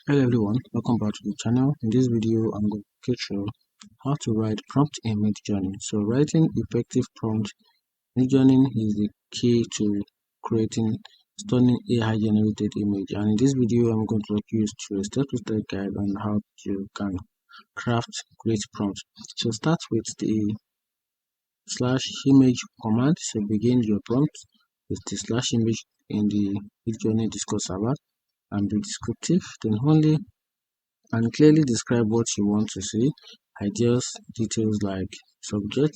Hello everyone, welcome back to the channel. In this video, I'm going to teach you how to write prompt in Midjourney. So writing effective prompt in Midjourney is the key to creating stunning AI generated image. And in this video, I'm going to walk you through a step-by-step guide on how you can craft great prompts. So start with the slash image command. So begin your prompt with the slash image in the Midjourney Discord server and be descriptive. Then only and clearly describe what you want to see. Ideas, details like subject,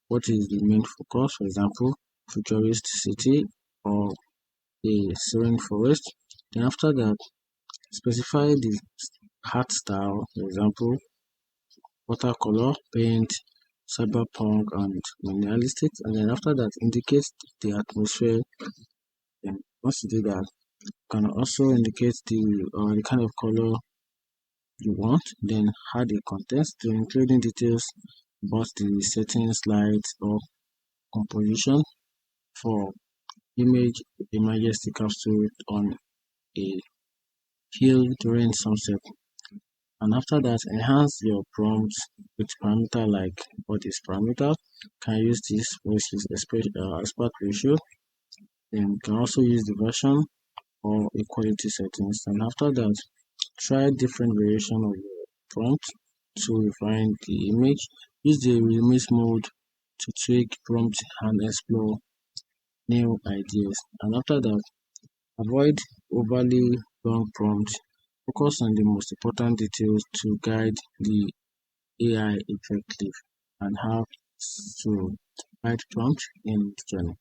what is the main focus, for example, futurist city or a serene forest. Then after that, specify the art style, for example, watercolor, paint, cyberpunk, and minimalistic. And then after that, indicate the atmosphere. Then once you do that, you can also indicate the kind of color you want, then add a context to including details about the settings, lights, or composition for image. A majestic capsule on a hill during sunset. And after that, enhance your prompts with parameter like what is parameter. Can use this versus aspect ratio. Then you can also use the version or equality settings. And after that, try different variation of your prompt to refine the image. Use the remix mode to tweak prompt and explore new ideas. And after that, avoid overly long prompts. Focus on the most important details to guide the AI effectively and how to write prompt in Journey.